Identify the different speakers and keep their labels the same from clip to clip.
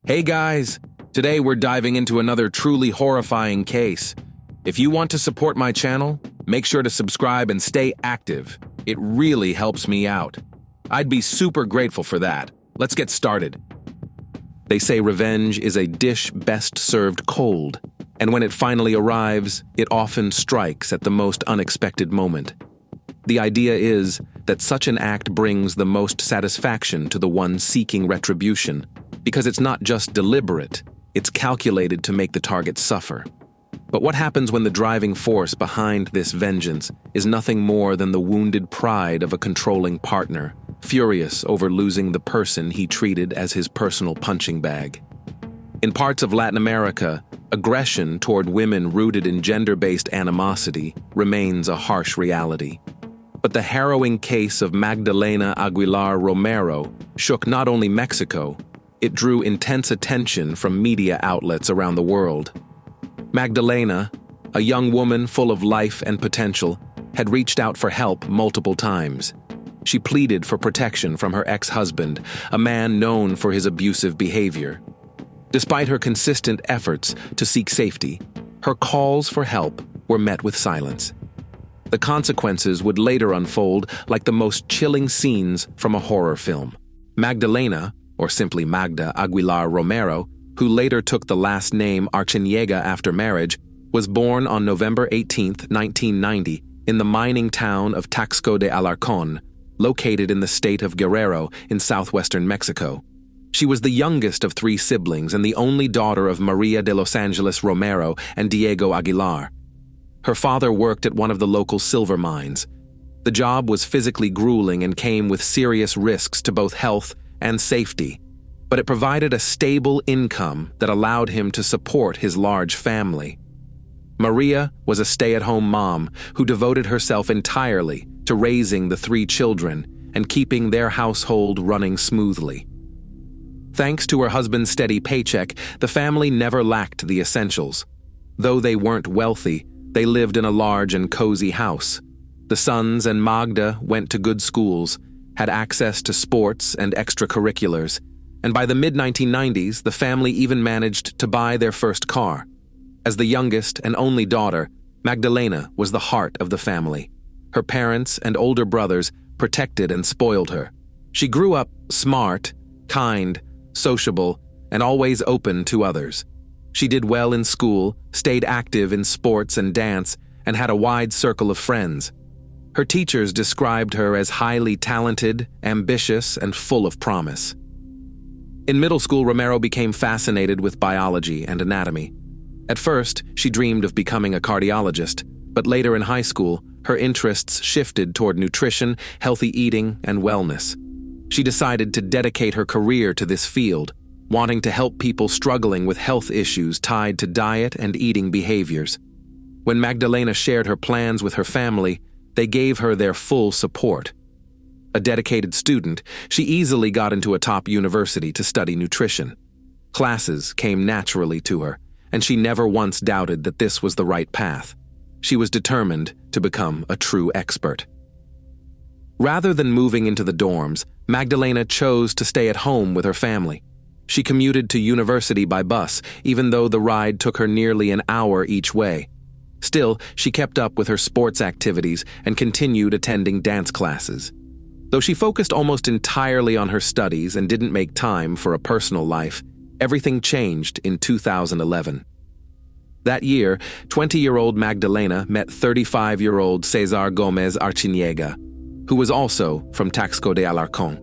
Speaker 1: Hey guys, today we're diving into another truly horrifying case. If you want to support my channel, make sure to subscribe and stay active. It really helps me out. I'd be super grateful for that. Let's get started. They say revenge is a dish best served cold, and when it finally arrives, it often strikes at the most unexpected moment. The idea is that such an act brings the most satisfaction to the one seeking retribution, because it's not just deliberate, it's calculated to make the target suffer. But what happens when the driving force behind this vengeance is nothing more than the wounded pride of a controlling partner, furious over losing the person he treated as his personal punching bag? In parts of Latin America, aggression toward women rooted in gender-based animosity remains a harsh reality. But the harrowing case of Magdalena Aguilar Romero shook not only Mexico, it drew intense attention from media outlets around the world. Magdalena, a young woman full of life and potential, had reached out for help multiple times. She pleaded for protection from her ex-husband, a man known for his abusive behavior. Despite her consistent efforts to seek safety, her calls for help were met with silence. The consequences would later unfold like the most chilling scenes from a horror film. Magdalena, or simply Magda Aguilar Romero, who later took the last name Arciniega after marriage, was born on November 18, 1990, in the mining town of Taxco de Alarcón, located in the state of Guerrero in southwestern Mexico. She was the youngest of three siblings and the only daughter of Maria de Los Angeles Romero and Diego Aguilar. Her father worked at one of the local silver mines. The job was physically grueling and came with serious risks to both health and safety, but it provided a stable income that allowed him to support his large family. Maria was a stay-at-home mom who devoted herself entirely to raising the three children and keeping their household running smoothly. Thanks to her husband's steady paycheck, the family never lacked the essentials. Though they weren't wealthy, they lived in a large and cozy house. The sons and Magda went to good schools, had access to sports and extracurriculars, and by the mid-1990s, the family even managed to buy their first car. As the youngest and only daughter, Magdalena was the heart of the family. Her parents and older brothers protected and spoiled her. She grew up smart, kind, sociable, and always open to others. She did well in school, stayed active in sports and dance, and had a wide circle of friends. Her teachers described her as highly talented, ambitious, and full of promise. In middle school, Romero became fascinated with biology and anatomy. At first, she dreamed of becoming a cardiologist, but later in high school, her interests shifted toward nutrition, healthy eating, and wellness. She decided to dedicate her career to this field, wanting to help people struggling with health issues tied to diet and eating behaviors. When Magdalena shared her plans with her family, they gave her their full support. A dedicated student, she easily got into a top university to study nutrition. Classes came naturally to her, and she never once doubted that this was the right path. She was determined to become a true expert. Rather than moving into the dorms, Magdalena chose to stay at home with her family. She commuted to university by bus, even though the ride took her nearly an hour each way. Still, she kept up with her sports activities and continued attending dance classes. Though she focused almost entirely on her studies and didn't make time for a personal life, everything changed in 2011. That year, 20-year-old Magdalena met 35-year-old Cesar Gomez Arciniega, who was also from Taxco de Alarcón.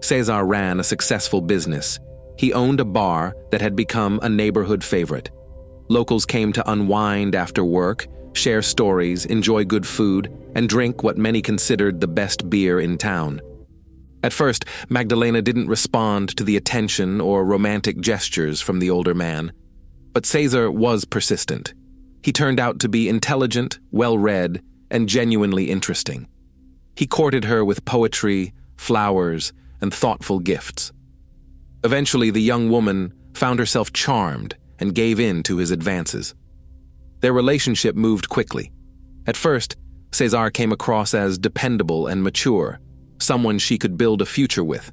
Speaker 1: Cesar ran a successful business. He owned a bar that had become a neighborhood favorite. Locals came to unwind after work, share stories, enjoy good food, and drink what many considered the best beer in town. At first, Magdalena didn't respond to the attention or romantic gestures from the older man. But Cesar was persistent. He turned out to be intelligent, well-read, and genuinely interesting. He courted her with poetry, flowers, and thoughtful gifts. Eventually, the young woman found herself charmed and gave in to his advances. Their relationship moved quickly. At first, Cesar came across as dependable and mature, someone she could build a future with.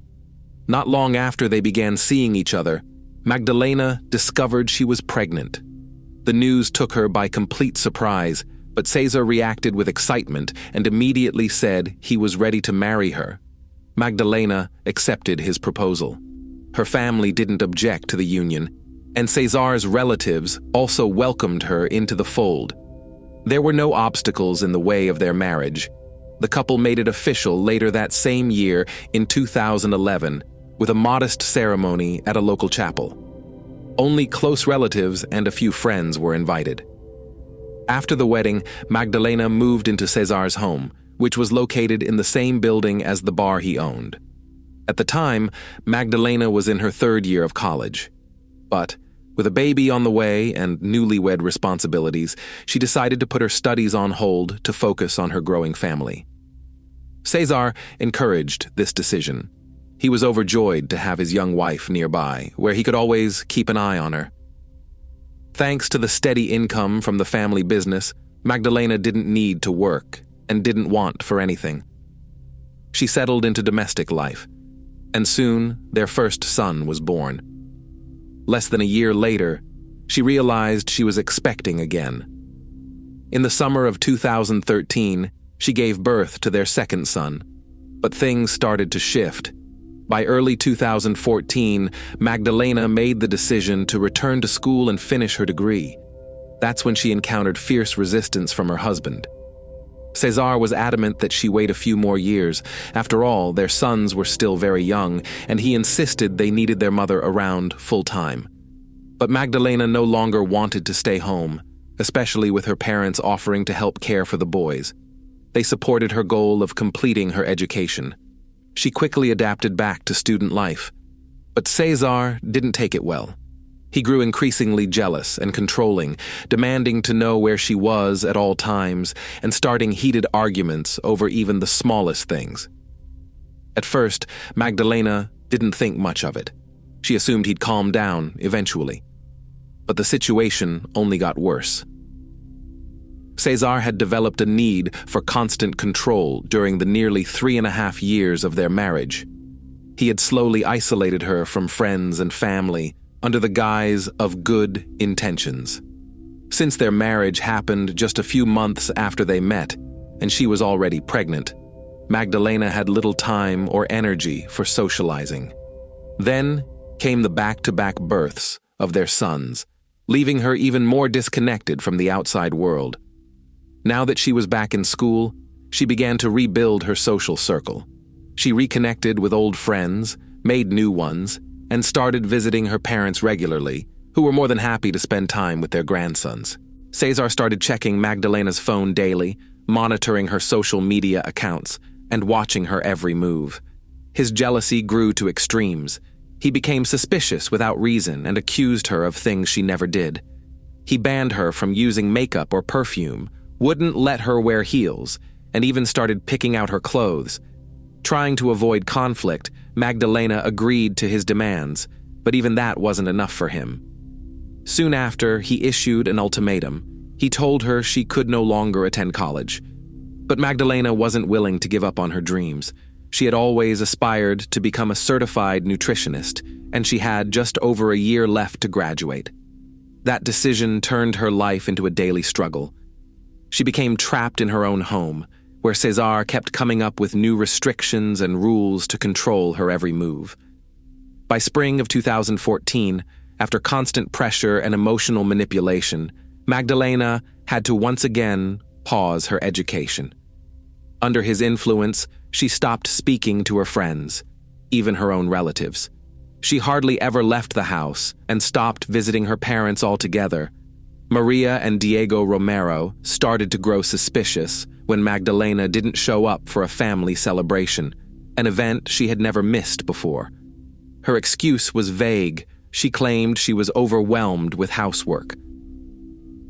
Speaker 1: Not long after they began seeing each other, Magdalena discovered she was pregnant. The news took her by complete surprise, but Cesar reacted with excitement and immediately said he was ready to marry her. Magdalena accepted his proposal. Her family didn't object to the union, and Cesar's relatives also welcomed her into the fold. There were no obstacles in the way of their marriage. The couple made it official later that same year in 2011 with a modest ceremony at a local chapel. Only close relatives and a few friends were invited. After the wedding, Magdalena moved into Cesar's home, which was located in the same building as the bar he owned. At the time, Magdalena was in her third year of college. But, with a baby on the way and newlywed responsibilities, she decided to put her studies on hold to focus on her growing family. Cesar encouraged this decision. He was overjoyed to have his young wife nearby, where he could always keep an eye on her. Thanks to the steady income from the family business, Magdalena didn't need to work and didn't want for anything. She settled into domestic life, and soon their first son was born. Less than a year later, she realized she was expecting again. In the summer of 2013, she gave birth to their second son, but things started to shift. By early 2014, Magdalena made the decision to return to school and finish her degree. That's when she encountered fierce resistance from her husband. Cesar was adamant that she wait a few more years. After all, their sons were still very young, and he insisted they needed their mother around full-time. But Magdalena no longer wanted to stay home, especially with her parents offering to help care for the boys. They supported her goal of completing her education. She quickly adapted back to student life. But Cesar didn't take it well. He grew increasingly jealous and controlling, demanding to know where she was at all times and starting heated arguments over even the smallest things. At first, Magdalena didn't think much of it. She assumed he'd calm down eventually. But the situation only got worse. Cesar had developed a need for constant control during the nearly 3.5 years of their marriage. He had slowly isolated her from friends and family under the guise of good intentions. Since their marriage happened just a few months after they met, and she was already pregnant, Magdalena had little time or energy for socializing. Then came the back-to-back births of their sons, leaving her even more disconnected from the outside world. Now that she was back in school, she began to rebuild her social circle. She reconnected with old friends, made new ones, and started visiting her parents regularly, who were more than happy to spend time with their grandsons. Cesar started checking Magdalena's phone daily, monitoring her social media accounts, and watching her every move. His jealousy grew to extremes. He became suspicious without reason and accused her of things she never did. He banned her from using makeup or perfume, wouldn't let her wear heels, and even started picking out her clothes. Trying to avoid conflict, Magdalena agreed to his demands, but even that wasn't enough for him. Soon after, he issued an ultimatum. He told her she could no longer attend college. But Magdalena wasn't willing to give up on her dreams. She had always aspired to become a certified nutritionist, and she had just over a year left to graduate. That decision turned her life into a daily struggle. She became trapped in her own home, where Cesar kept coming up with new restrictions and rules to control her every move. By spring of 2014, after constant pressure and emotional manipulation, Magdalena had to once again pause her education. Under his influence, she stopped speaking to her friends, even her own relatives. She hardly ever left the house and stopped visiting her parents altogether. Maria and Diego Romero started to grow suspicious when Magdalena didn't show up for a family celebration, an event she had never missed before. Her excuse was vague. She claimed she was overwhelmed with housework.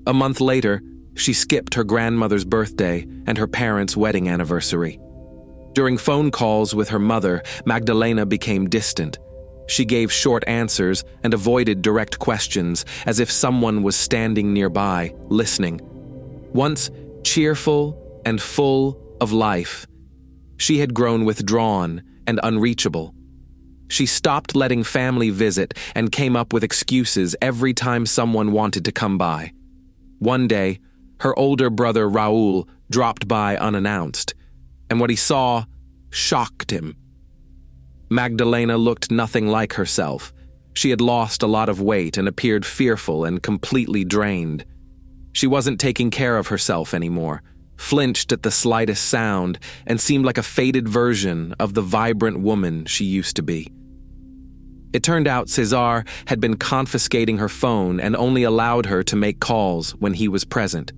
Speaker 1: A month later, she skipped her grandmother's birthday and her parents' wedding anniversary. During phone calls with her mother, Magdalena became distant. She gave short answers and avoided direct questions, as if someone was standing nearby, listening. Once cheerful and full of life, she had grown withdrawn and unreachable. She stopped letting family visit and came up with excuses every time someone wanted to come by. One day, her older brother Raul dropped by unannounced, and what he saw shocked him. Magdalena looked nothing like herself. She had lost a lot of weight and appeared fearful and completely drained. She wasn't taking care of herself anymore, flinched at the slightest sound, and seemed like a faded version of the vibrant woman she used to be. It turned out Cesar had been confiscating her phone and only allowed her to make calls when he was present.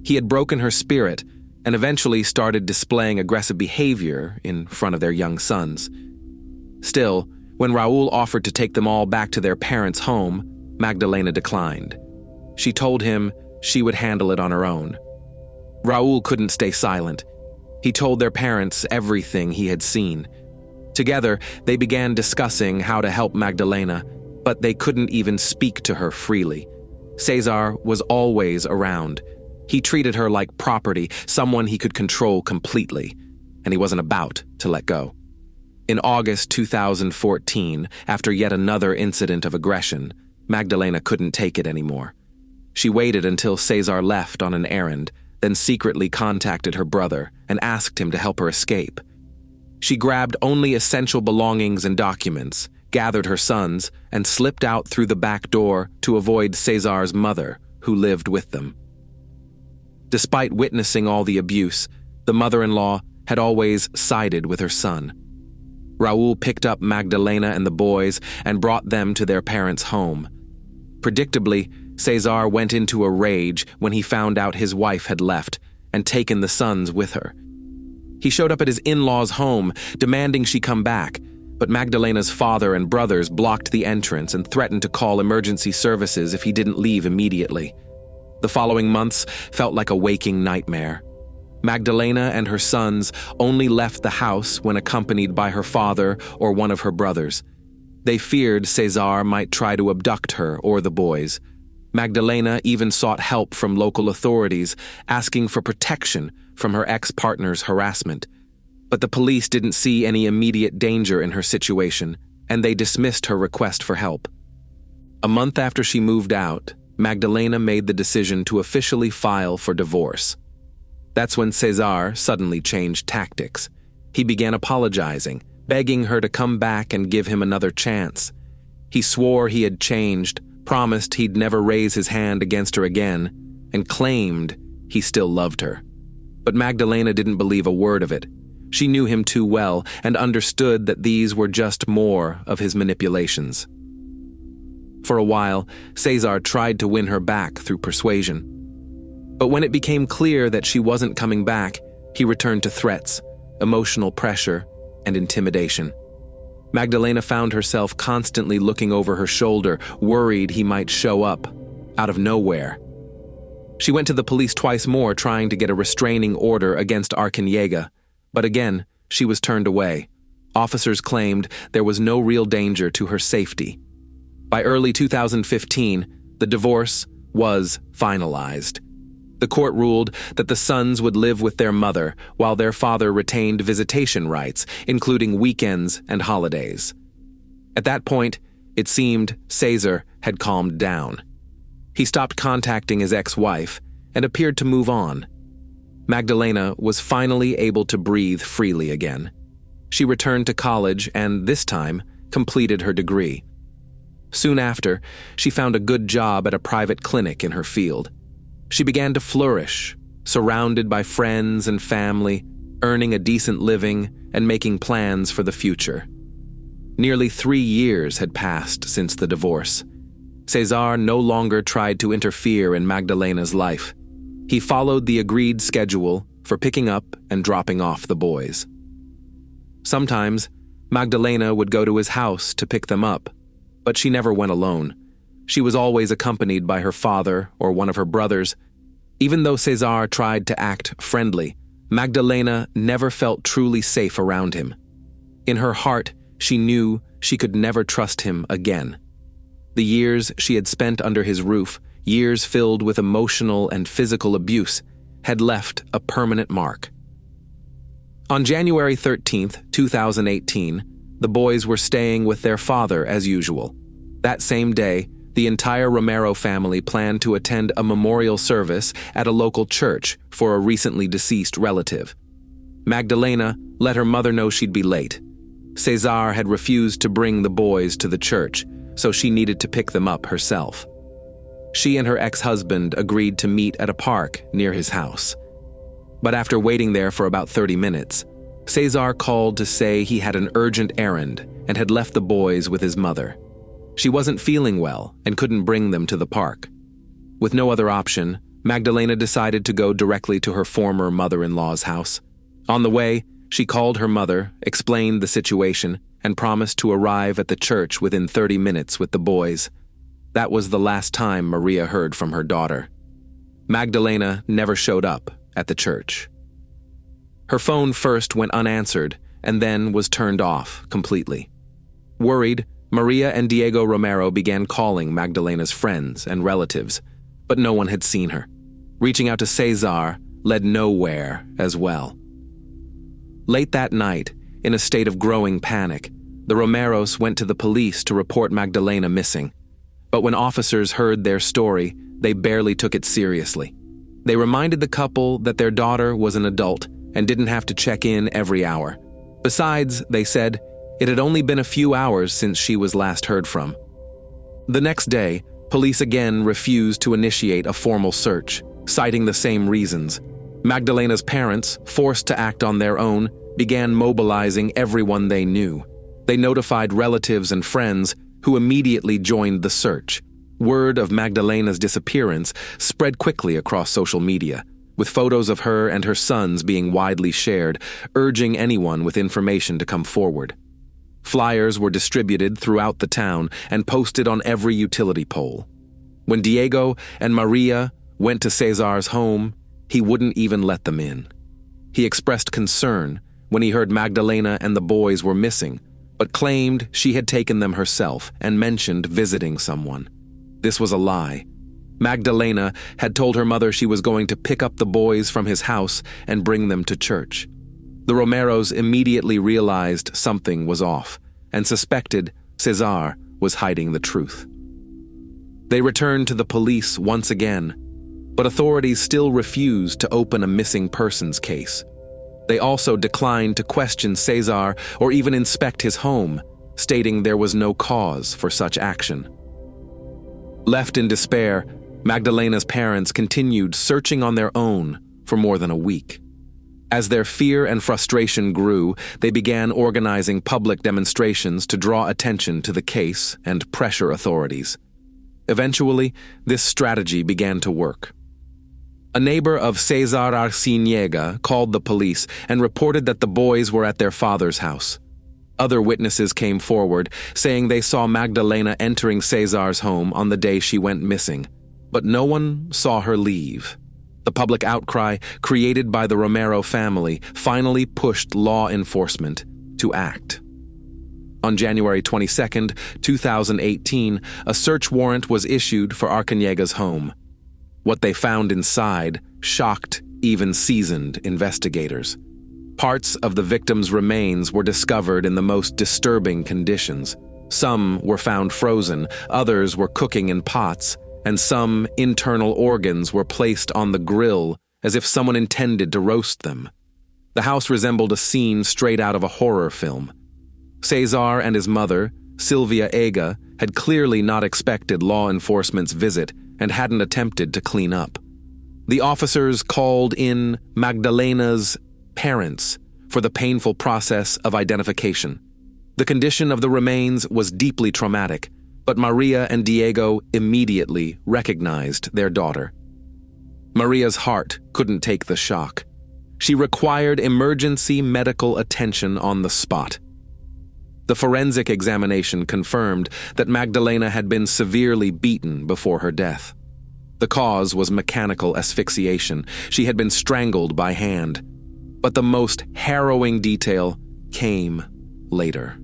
Speaker 1: He had broken her spirit and eventually started displaying aggressive behavior in front of their young sons. Still, when Raul offered to take them all back to their parents' home, Magdalena declined. She told him she would handle it on her own. Raul couldn't stay silent. He told their parents everything he had seen. Together, they began discussing how to help Magdalena, but they couldn't even speak to her freely. Cesar was always around. He treated her like property, someone he could control completely, and he wasn't about to let go. In August 2014, after yet another incident of aggression, Magdalena couldn't take it anymore. She waited until Cesar left on an errand, then secretly contacted her brother and asked him to help her escape. She grabbed only essential belongings and documents, gathered her sons, and slipped out through the back door to avoid Cesar's mother, who lived with them. Despite witnessing all the abuse, the mother-in-law had always sided with her son. Raul picked up Magdalena and the boys and brought them to their parents' home. Predictably, Cesar went into a rage when he found out his wife had left and taken the sons with her. He showed up at his in-laws' home, demanding she come back, but Magdalena's father and brothers blocked the entrance and threatened to call emergency services if he didn't leave immediately. The following months felt like a waking nightmare. Magdalena and her sons only left the house when accompanied by her father or one of her brothers. They feared Cesar might try to abduct her or the boys. Magdalena even sought help from local authorities, asking for protection from her ex-partner's harassment. But the police didn't see any immediate danger in her situation, and they dismissed her request for help. A month after she moved out, Magdalena made the decision to officially file for divorce. That's when Cesar suddenly changed tactics. He began apologizing, begging her to come back and give him another chance. He swore he had changed, promised he'd never raise his hand against her again, and claimed he still loved her. But Magdalena didn't believe a word of it. She knew him too well and understood that these were just more of his manipulations. For a while, Cesar tried to win her back through persuasion. But when it became clear that she wasn't coming back, he returned to threats, emotional pressure, and intimidation. Magdalena found herself constantly looking over her shoulder, worried he might show up, out of nowhere. She went to the police twice more trying to get a restraining order against Arciniega, but again, she was turned away. Officers claimed there was no real danger to her safety. By early 2015, the divorce was finalized. The court ruled that the sons would live with their mother while their father retained visitation rights, including weekends and holidays. At that point, it seemed Cesar had calmed down. He stopped contacting his ex-wife and appeared to move on. Magdalena was finally able to breathe freely again. She returned to college and, this time, completed her degree. Soon after, she found a good job at a private clinic in her field. She began to flourish, surrounded by friends and family, earning a decent living and making plans for the future. Nearly 3 years had passed since the divorce. Cesar no longer tried to interfere in Magdalena's life. He followed the agreed schedule for picking up and dropping off the boys. Sometimes, Magdalena would go to his house to pick them up, but she never went alone. She was always accompanied by her father or one of her brothers. Even though Cesar tried to act friendly, Magdalena never felt truly safe around him. In her heart, she knew she could never trust him again. The years she had spent under his roof, years filled with emotional and physical abuse, had left a permanent mark. On January 13, 2018, The boys were staying with their father as usual. That same day, the entire Romero family planned to attend a memorial service at a local church for a recently deceased relative. Magdalena let her mother know she'd be late. Cesar had refused to bring the boys to the church, so she needed to pick them up herself. She and her ex-husband agreed to meet at a park near his house. But after waiting there for about 30 minutes, Cesar called to say he had an urgent errand and had left the boys with his mother. She wasn't feeling well and couldn't bring them to the park. With no other option, Magdalena decided to go directly to her former mother-in-law's house. On the way, she called her mother, explained the situation, and promised to arrive at the church within 30 minutes with the boys. That was the last time Maria heard from her daughter. Magdalena never showed up at the church. Her phone first went unanswered and then was turned off completely. Worried, Maria and Diego Romero began calling Magdalena's friends and relatives, but no one had seen her. Reaching out to Cesar led nowhere as well. Late that night, in a state of growing panic, the Romeros went to the police to report Magdalena missing. But when officers heard their story, they barely took it seriously. They reminded the couple that their daughter was an adult and didn't have to check in every hour. Besides, they said, it had only been a few hours since she was last heard from. The next day, police again refused to initiate a formal search, citing the same reasons. Magdalena's parents, forced to act on their own, began mobilizing everyone they knew. They notified relatives and friends, who immediately joined the search. Word of Magdalena's disappearance spread quickly across social media, with photos of her and her sons being widely shared, urging anyone with information to come forward. Flyers were distributed throughout the town and posted on every utility pole. When Diego and Maria went to Cesar's home, he wouldn't even let them in. He expressed concern when he heard Magdalena and the boys were missing, but claimed she had taken them herself and mentioned visiting someone. This was a lie. Magdalena had told her mother she was going to pick up the boys from his house and bring them to church. The Romeros immediately realized something was off and suspected Cesar was hiding the truth. They returned to the police once again, but authorities still refused to open a missing persons case. They also declined to question Cesar or even inspect his home, stating there was no cause for such action. Left in despair, Magdalena's parents continued searching on their own for more than a week. As their fear and frustration grew, they began organizing public demonstrations to draw attention to the case and pressure authorities. Eventually, this strategy began to work. A neighbor of Cesar Arciniega called the police and reported that the boys were at their father's house. Other witnesses came forward, saying they saw Magdalena entering Cesar's home on the day she went missing, but no one saw her leave. The public outcry created by the Romero family finally pushed law enforcement to act. On January 22, 2018, a search warrant was issued for Arciniega's home. What they found inside shocked even seasoned investigators. Parts of the victim's remains were discovered in the most disturbing conditions. Some were found frozen, others were cooking in pots, and some internal organs were placed on the grill as if someone intended to roast them. The house resembled a scene straight out of a horror film. Cesar and his mother, Silvia Ega, had clearly not expected law enforcement's visit and hadn't attempted to clean up. The officers called in Magdalena's parents for the painful process of identification. The condition of the remains was deeply traumatic, but Maria and Diego immediately recognized their daughter. Maria's heart couldn't take the shock. She required emergency medical attention on the spot. The forensic examination confirmed that Magdalena had been severely beaten before her death. The cause was mechanical asphyxiation. She had been strangled by hand. But the most harrowing detail came later.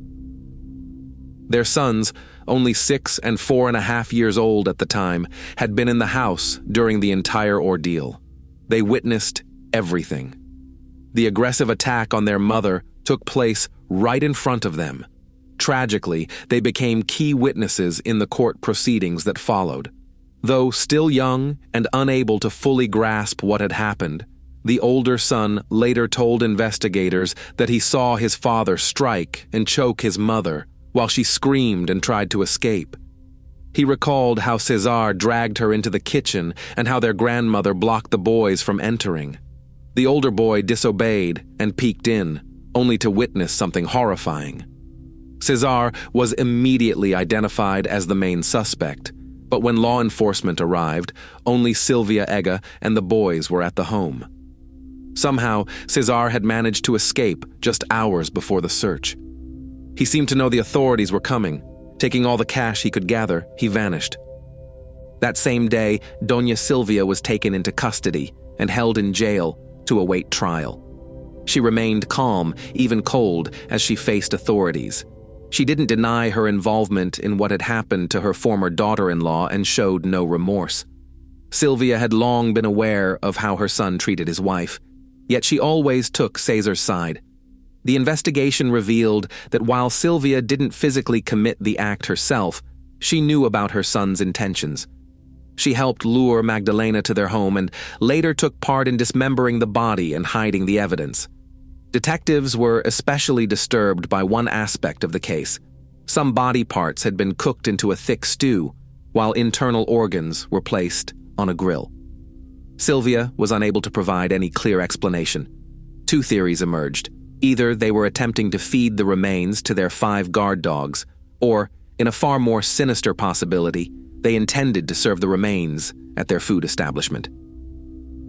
Speaker 1: Their sons, only 6 and 4.5 years old at the time, had been in the house during the entire ordeal. They witnessed everything. The aggressive attack on their mother took place right in front of them, Tragically, they became key witnesses in the court proceedings that followed. Though still young and unable to fully grasp what had happened, the older son later told investigators that he saw his father strike and choke his mother while she screamed and tried to escape. He recalled how César dragged her into the kitchen and how their grandmother blocked the boys from entering. The older boy disobeyed and peeked in, only to witness something horrifying. César was immediately identified as the main suspect, but when law enforcement arrived, only Sylvia Ega and the boys were at the home. Somehow, César had managed to escape just hours before the search. He seemed to know the authorities were coming. Taking all the cash he could gather, he vanished. That same day, Doña Silvia was taken into custody and held in jail to await trial. She remained calm, even cold, as she faced authorities. She didn't deny her involvement in what had happened to her former daughter-in-law and showed no remorse. Sylvia had long been aware of how her son treated his wife, yet she always took César's side. The investigation revealed that while Sylvia didn't physically commit the act herself, she knew about her son's intentions. She helped lure Magdalena to their home and later took part in dismembering the body and hiding the evidence. Detectives were especially disturbed by one aspect of the case. Some body parts had been cooked into a thick stew, while internal organs were placed on a grill. Sylvia was unable to provide any clear explanation. Two theories emerged. Either they were attempting to feed the remains to their 5 guard dogs, or, in a far more sinister possibility, they intended to serve the remains at their food establishment.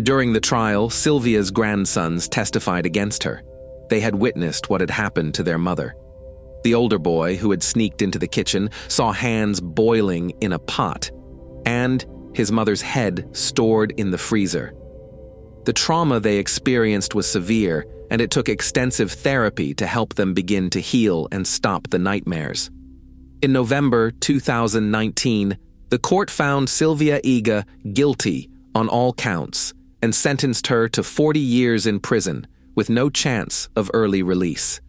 Speaker 1: During the trial, Sylvia's grandsons testified against her. They had witnessed what had happened to their mother. The older boy, who had sneaked into the kitchen, saw hands boiling in a pot, and his mother's head stored in the freezer. The trauma they experienced was severe, and it took extensive therapy to help them begin to heal and stop the nightmares. In November 2019, the court found Sylvia Ega guilty on all counts and sentenced her to 40 years in prison with no chance of early release.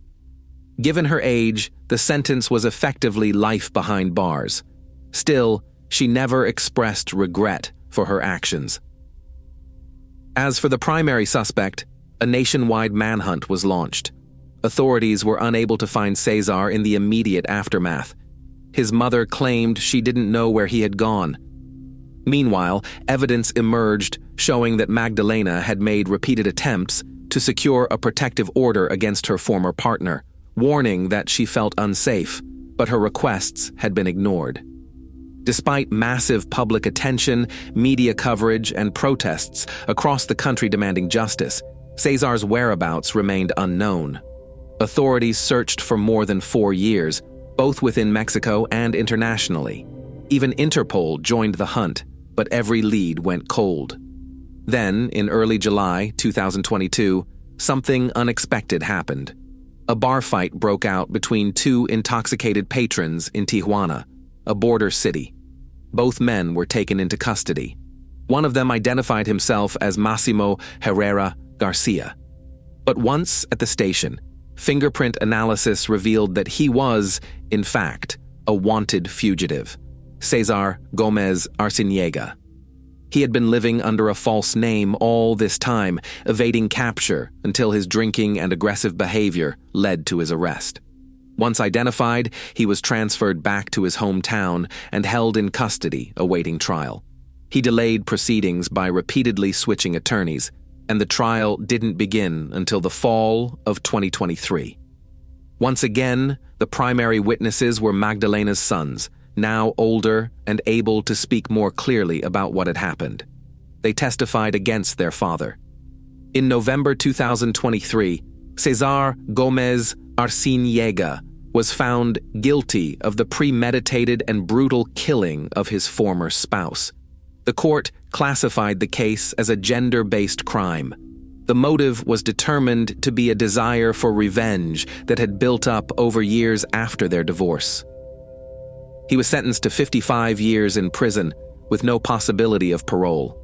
Speaker 1: Given her age, the sentence was effectively life behind bars. Still, she never expressed regret for her actions. As for the primary suspect, a nationwide manhunt was launched. Authorities were unable to find César in the immediate aftermath. His mother claimed she didn't know where he had gone. Meanwhile, evidence emerged showing that Magdalena had made repeated attempts to secure a protective order against her former partner, warning that she felt unsafe, but her requests had been ignored. Despite massive public attention, media coverage, and protests across the country demanding justice, César's whereabouts remained unknown. Authorities searched for more than 4 years, both within Mexico and internationally. Even Interpol joined the hunt, but every lead went cold. Then, in early July 2022, something unexpected happened. A bar fight broke out between 2 intoxicated patrons in Tijuana, a border city. Both men were taken into custody. One of them identified himself as Massimo Herrera Garcia. But once at the station, fingerprint analysis revealed that he was, in fact, a wanted fugitive, César Gómez Arciniega. He had been living under a false name all this time, evading capture until his drinking and aggressive behavior led to his arrest. Once identified, he was transferred back to his hometown and held in custody awaiting trial. He delayed proceedings by repeatedly switching attorneys, and the trial didn't begin until the fall of 2023. Once again, the primary witnesses were Magdalena's sons, now older and able to speak more clearly about what had happened. They testified against their father. In November 2023, César Gómez Arciniega was found guilty of the premeditated and brutal killing of his former spouse. The court classified the case as a gender-based crime. The motive was determined to be a desire for revenge that had built up over years after their divorce. He was sentenced to 55 years in prison with no possibility of parole.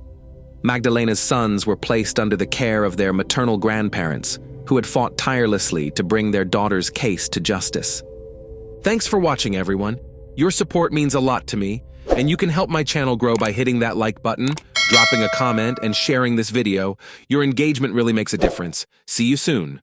Speaker 1: Magdalena's sons were placed under the care of their maternal grandparents, who had fought tirelessly to bring their daughter's case to justice. Thanks for watching, everyone. Your support means a lot to me, and you can help my channel grow by hitting that like button, dropping a comment, and sharing this video. Your engagement really makes a difference. See you soon.